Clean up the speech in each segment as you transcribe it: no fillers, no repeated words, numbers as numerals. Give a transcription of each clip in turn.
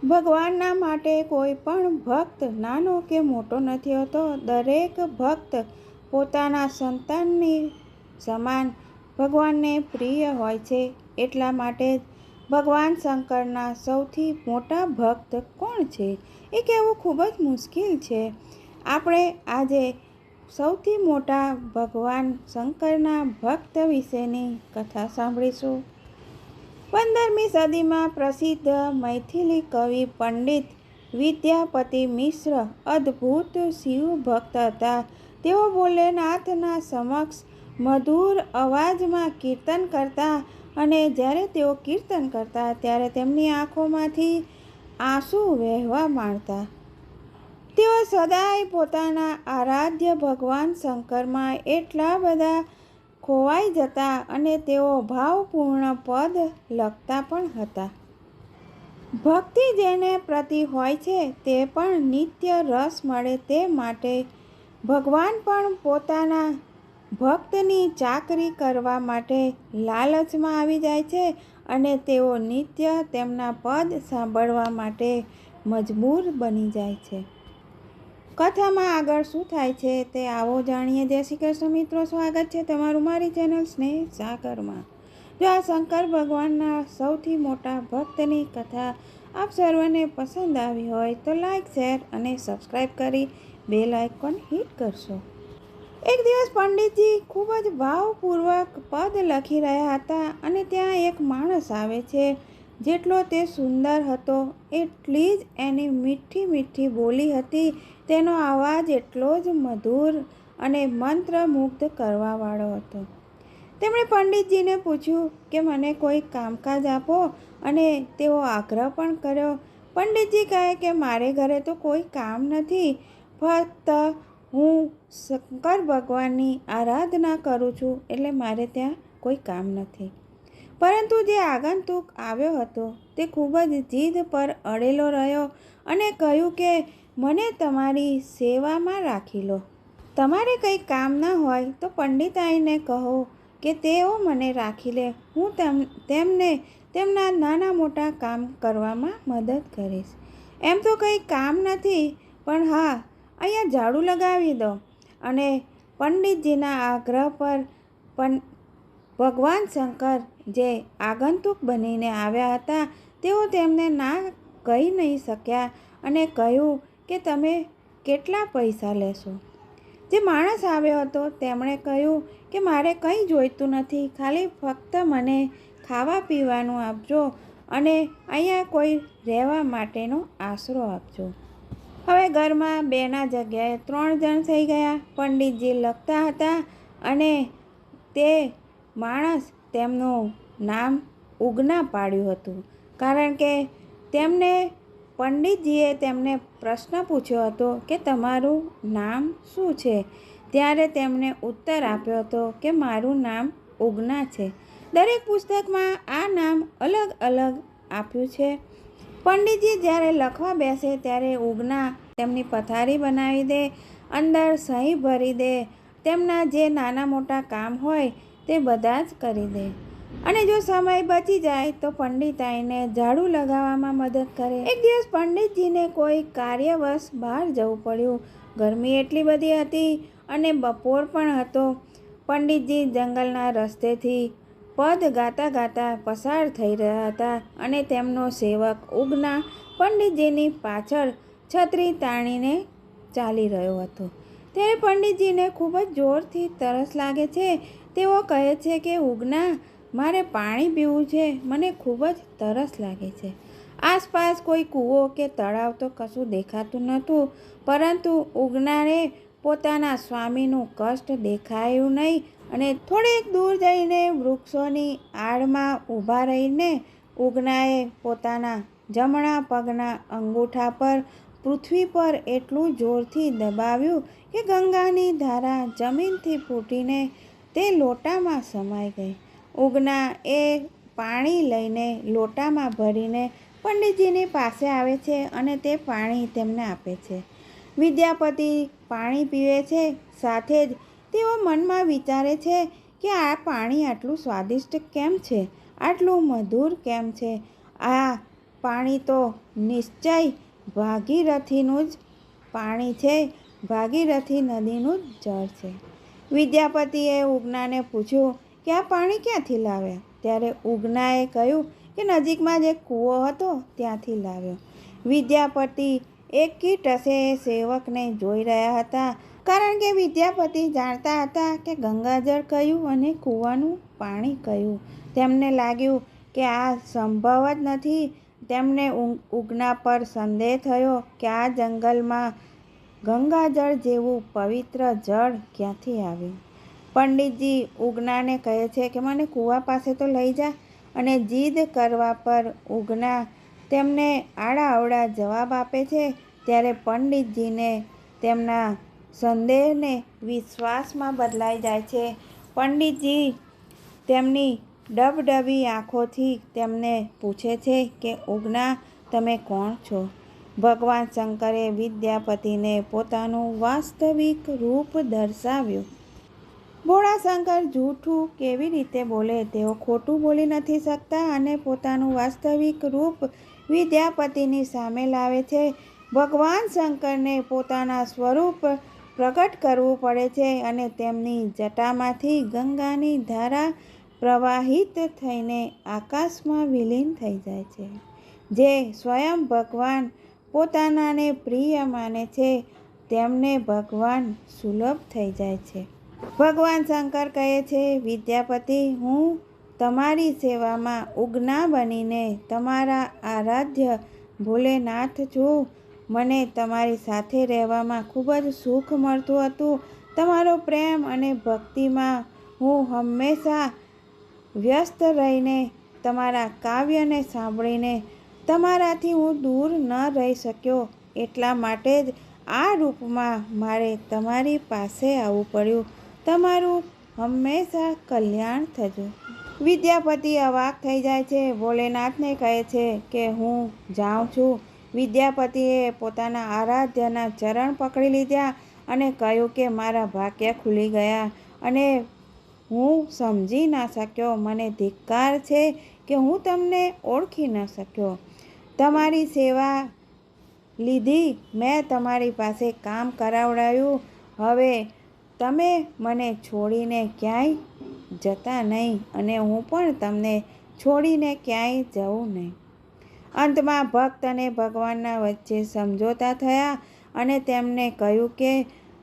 ભગવાનના માટે કોઈ પણ ભક્ત નાનો કે મોટો નથી હોતો. દરેક ભક્ત પોતાના સંતાનની સમાન ભગવાનને પ્રિય હોય છે. એટલા માટે જ ભગવાન શંકરના સૌથી મોટા ભક્ત કોણ છે એ કહેવું ખૂબ જ મુશ્કેલ છે. આપણે આજે સૌથી મોટા ભગવાન શંકરના ભક્ત વિશેની કથા સાંભળીશું. 15મી સદીમાં પ્રસિદ્ધ મૈથિલી કવિ પંડિત વિદ્યાપતિ મિશ્ર અદ્ભુત શિવ ભક્ત હતા. તેઓ ભોલેનાથના સમક્ષ મધુર અવાજમાં કીર્તન કરતા અને જ્યારે તેઓ કીર્તન કરતા ત્યારે તેમની આંખોમાંથી આંસુ વહેવા માંડતા. તેઓ સદાય પોતાના આરાધ્ય ભગવાન શંકરમાં એટલા બધા ખોવાઈ જતા અને તેઓ ભાવપૂર્ણ પદ લખતા પણ હતા. ભક્તિ જેને પ્રતિ હોય છે તે પણ નિત્ય રસ મળે તે માટે ભગવાન પણ પોતાના ભક્તની ચાકરી કરવા માટે લાલચમાં આવી જાય છે અને તેઓ નિત્ય તેમના પદ સાંભળવા માટે મજબૂર બની જાય છે. કથામાં આગળ શું થાય છે તે આવો જાણીએ. જય શ્રી કૃષ્ણ મિત્રો, સ્વાગત છે તમારું મારી ચેનલ સ્નેહ સાગરમાં. જો આ શંકર ભગવાનના સૌથી મોટા ભક્તની કથા આપ સર્વને પસંદ આવી હોય તો લાઈક, શેર અને સબસ્ક્રાઈબ કરી બેલ આઇકોન હિટ કરશો. એક દિવસ પંડિતજી ખૂબ જ ભાવપૂર્વક પદ લખી રહ્યા હતા અને ત્યાં એક માણસ આવે છે. જેટલો તે સુંદર હતો એટલી જ એની મીઠી મીઠી બોલી હતી. તેનો અવાજ એટલો જ મધુર અને મંત્રમુગ્ધ કરવાવાળો હતો. તેમણે પંડિતજીને પૂછ્યું કે મને કોઈ કામકાજ આપો અને તેઓ આગ્રહ પણ કર્યો. પંડિતજી કહે કે મારે ઘરે તો કોઈ કામ નથી, ફક્ત હું શંકર ભગવાનની આરાધના કરું છું એટલે મારે ત્યાં કોઈ કામ નથી. પરંતુ જે આગંતુક આવ્યો હતો તે ખૂબ જ જીદ પર અડેલો રહ્યો અને કહ્યું કે મને તમારી સેવામાં રાખી લો. તમારે કંઈ કામ ન હોય તો પંડિતાઈને કહો કે તેઓ મને રાખી લે. હું તેમને તેમના નાના મોટા કામ કરવામાં મદદ કરીશ. એમ તો કંઈ કામ નથી, પણ હા, અહીંયા ઝાડુ લગાવી દો. અને પંડિતજીના આગ્રહ પર ભગવાન શંકર જે આગંતુક બનીને આવ્યા હતા તેઓ તેમને ના કહી નહીં શક્યા અને કહ્યું કે તમે કેટલા પૈસા લેશો. જે માણસ આવ્યો હતો તેમણે કહ્યું કે મારે કંઈ જોઈતું નથી, ખાલી ફક્ત મને ખાવા પીવાનું આપજો અને અહીંયા કોઈ રહેવા માટેનો આશરો આપજો. હવે ઘરમાં 2ના જગ્યાએ 3 જણ થઈ ગયા. પંડિતજી લખતા હતા અને તે માણસ તેમનું નામ ઉગના પાડ્યું હતું, કારણ કે તેમને પંડિતજીએ તેમને પ્રશ્ન પૂછ્યો હતો કે તમારું નામ શું છે? ત્યારે તેમણે ઉત્તર આપ્યો હતો કે મારું નામ ઉગના છે. દરેક પુસ્તકમાં આ નામ અલગ અલગ આપ્યું છે. પંડિતજી જ્યારે લખવા બેસે ત્યારે ઉગના તેમની પથારી બનાવી દે, અંદર સહી ભરી દે, તેમના જે નાના મોટા કામ હોય તે બધા જ કરી દે અને જો સમય બચી જાય તો પંડિતાઈને ઝાડુ લગાવવામાં મદદ કરે. એક દિવસ પંડિતજીને કોઈ કાર્યવશ બહાર જવું પડ્યું. ગરમી એટલી બધી હતી અને બપોર પણ હતો. પંડિતજી જંગલના રસ્તેથી પદ ગાતા ગાતા પસાર થઈ રહ્યા હતા અને તેમનો સેવક ઉગના પંડિતજીની પાછળ છત્રી તાણીને ચાલી રહ્યો હતો. ત્યારે પંડિતજીને ખૂબ જ જોરથી તરસ લાગે છે. તેઓ કહે છે કે ઉગના, મારે પાણી પીવું છે, મને ખૂબ જ તરસ લાગે છે. આસપાસ કોઈ કૂવો કે તળાવ તો કશું દેખાતું નહોતું, પરંતુ ઉગનાને પોતાના સ્વામીનું કષ્ટ દેખાયું નહીં અને થોડેક દૂર જઈને વૃક્ષોની આડમાં ઊભા રહીને ઉગનાએ પોતાના જમણા પગના અંગૂઠા પર પૃથ્વી પર એટલું જોરથી દબાવ્યું કે ગંગાની ધારા જમીનથી ફૂટીને તે લોટામાં સમાઈ ગઈ. ઉગના એ પાણી લઈને લોટામાં ભરીને પંડિતજીની પાસે આવે છે અને તે પાણી તેમને આપે છે. વિદ્યાપતિ પાણી પીવે છે. સાથે જ તેઓ મનમાં વિચારે છે કે આ પાણી આટલું સ્વાદિષ્ટ કેમ છે, આટલું મધુર કેમ છે? આ પાણી તો નિશ્ચય ભાગીરથીનું જ પાણી છે, ભાગીરથી નદીનું જ જળ છે. વિદ્યાપતિએ ઉગનાને પૂછ્યું કે આ પાણી ક્યાંથી લાવ્યા? ત્યારે ઉગનાએ કહ્યું કે નજીકમાં જ એક કૂવો હતો ત્યાંથી લાવ્યો. વિદ્યાપતિ એક કીટસે સેવકને જોઈ રહ્યા હતા, કારણ કે વિદ્યાપતિ જાણતા હતા કે ગંગાજળ કયું અને કૂવાનું પાણી કયું. તેમને લાગ્યું કે આ સંભવ જ નથી. તેમને ઉગના પર સંદેહ થયો કે આ જંગલમાં ગંગાજળ જેવું પવિત્ર જળ ક્યાંથી આવ્યું. પંડિતજી ઉગનાને કહે છે કે મને કૂવા પાસે તો લઈ જા, અને જીદ કરવા પર ઉગના તેમને આડાઅવળા જવાબ આપે છે. ત્યારે પંડિતજીને તેમના સંદેહને વિશ્વાસમાં બદલાઈ જાય છે. પંડિતજી તેમની ડબડબી આંખોથી તેમને પૂછે છે કે ઉગના, તમે કોણ છો? ભગવાન શંકરે વિદ્યાપતિને પોતાનું વાસ્તવિક રૂપ દર્શાવ્યું. ભોળા શંકર જૂઠું કેવી રીતે બોલે? તેઓ ખોટું બોલી નથી શકતા અને પોતાનું વાસ્તવિક રૂપ વિદ્યાપતિની સામે લાવે છે. ભગવાન શંકરને પોતાના સ્વરૂપ પ્રગટ કરવું પડે છે અને તેમની જટામાંથી ગંગાની ધારા પ્રવાહિત થઈને આકાશમાં વિલીન થઈ જાય છે. જે સ્વયં ભગવાન પોતાનાને પ્રિય માને છે તેમને ભગવાન સુલભ થઈ જાય છે. ભગવાન શંકર કહે છે, વિદ્યાપતિ, હું તમારી સેવામાં ઉગના બનીને તમારા આરાધ્ય ભોલેનાથ છું. મને તમારી સાથે રહેવામાં ખૂબ જ સુખ મળતું હતું. તમારો પ્રેમ અને ભક્તિમાં હું હંમેશા વ્યસ્ત રહીને તમારા કાવ્યને સાંભળીને તમારાથી હું દૂર ન રહી શક્યો. એટલા માટે જ આ રૂપમાં મારે તમારી પાસે આવવું પડ્યું. તમારું હંમેશા કલ્યાણ થજો. વિદ્યાપતિ અવાક થઈ જાય છે. ભોલેનાથને કહે છે કે હું જાઉં છું. વિદ્યાપતિએ પોતાના આરાધ્યના ચરણ પકડી લીધા અને કહ્યું કે મારા ભાગ્ય ખુલી ગયા અને હું સમજી ના શક્યો. મને ધિક્કાર છે કે હું તમને ઓળખી ન શક્યો. તમારી સેવા લીધી, મેં તમારી પાસે કામ કરાવડાવ્યું. હવે તમે મને છોડીને ક્યાંય જતા નહીં અને હું પણ તમને છોડીને ક્યાંય જવું નહીં. અંતમાં ભક્ત અને ભગવાનના વચ્ચે સમજોતા થયા અને તેમને કહ્યું કે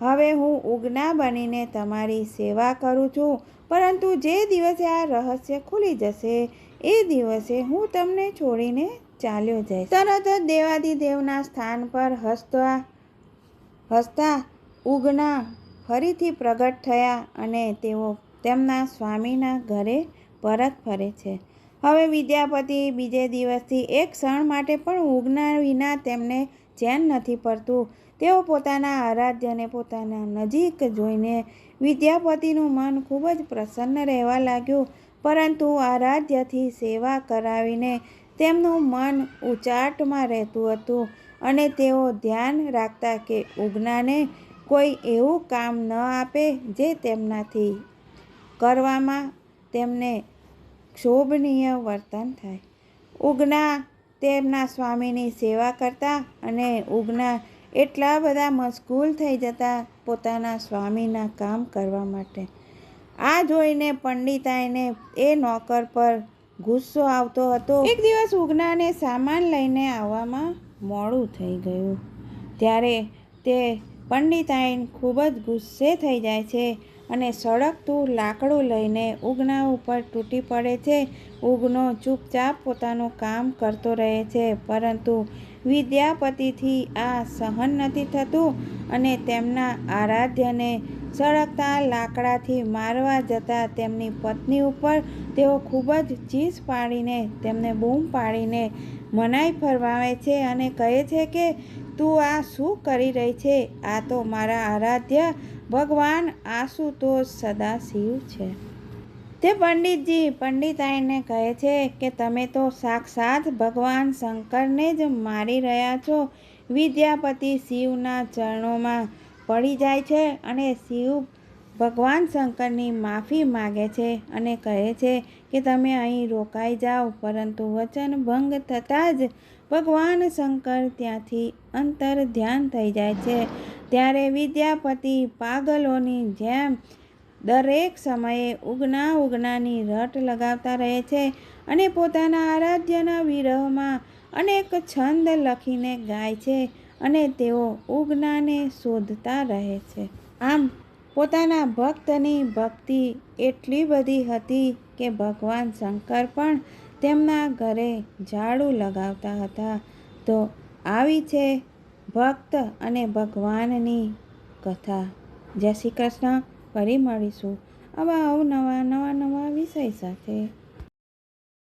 હવે હું ઉગના બનીને તમારી સેવા કરું છું, પરંતુ જે દિવસે આ રહસ્ય ખુલી જશે એ દિવસે હું તમને છોડીને ચાલ્યો જઈશ. તરત જ દેવાધિદેવના સ્થાન પર હસતા ઉગના ફરીથી પ્રગટ થયા અને તેઓ તેમના સ્વામીના ઘરે પરત ફરે છે. હવે વિદ્યાપતિ બીજે દિવસથી એક ક્ષણ માટે પણ ઉગના વિના તેમને ચેન નથી પડતું. તેઓ પોતાના આરાધ્યને પોતાના નજીક જોઈને વિદ્યાપતિનું મન ખૂબ જ પ્રસન્ન રહેવા લાગ્યું, પરંતુ આરાધ્યથી સેવા કરાવીને તેમનું મન ઉચાટમાં રહેતું હતું અને તેઓ ધ્યાન રાખતા કે ઉગનાને કોઈ એવું કામ ન આપે જે તેમનાથી કરવામાં તેમને ક્ષોભનીય વર્તન થાય. ઉગના તેમના સ્વામીની સેવા કરતા અને ઉગના એટલા બધા મશગુલ થઈ જતા પોતાના સ્વામીના કામ કરવા માટે. આ જોઈને પંડિતાઈને એ નોકર પર ગુસ્સો આવતો હતો. એક દિવસ ઉગનાને સામાન લઈને આવવામાં મોડું થઈ ગયું. ત્યારે તે પંડિતાઈન ખૂબ જ ગુસ્સે થઈ જાય છે અને સળગતું લાકડું લઈને ઉગના ઉપર તૂટી પડે છે. ઉગનો ચૂપચાપ પોતાનું કામ કરતો રહે છે, પરંતુ વિદ્યાપતિથી આ સહન નથી થતું અને તેમના આરાધ્યને સળગતા લાકડાથી મારવા જતા તેમની પત્ની ઉપર તેઓ ખૂબ જ ચીસ પાડીને તેમને બૂમ પાડીને મનાઈ ફરમાવે છે અને કહે છે કે તું આ શું કરી રહી છે? આ તો મારા આરાધ્ય ભગવાન આશુતોષ સદાશિવ છે. તે પંડિતાઈને કહે છે કે તમે તો સાક્ષાત ભગવાન શંકરને જ મારી રહ્યા છો. વિદ્યાપતિ શિવના ચરણોમાં પડી જાય છે અને શિવ ભગવાન શંકરની માફી માગે છે અને કહે છે કે તમે અહીં રોકાઈ જાઓ, પરંતુ વચન ભંગ થતાં જ ભગવાન શંકર ત્યાંથી અંતર ધ્યાન થઈ જાય છે. ત્યારે વિદ્યાપતિ પાગલોની જેમ દરેક સમયે ઉગનાની રટ લગાવતા રહે છે અને પોતાના આરાધ્યના વિરહમાં અનેક છંદ લખીને ગાય છે અને તેઓ ઉગનાને શોધતા રહે છે. આમ પોતાના ભક્તની ભક્તિ એટલી બધી હતી કે ભગવાન શંકર પણ તેમના ઘરે ઝાડુ લગાવતા હતા. તો આવી છે ભક્ત અને ભગવાનની કથા. જય શ્રી કૃષ્ણ. ફરી મળીશું આવા અવનવા નવા વિષય સાથે.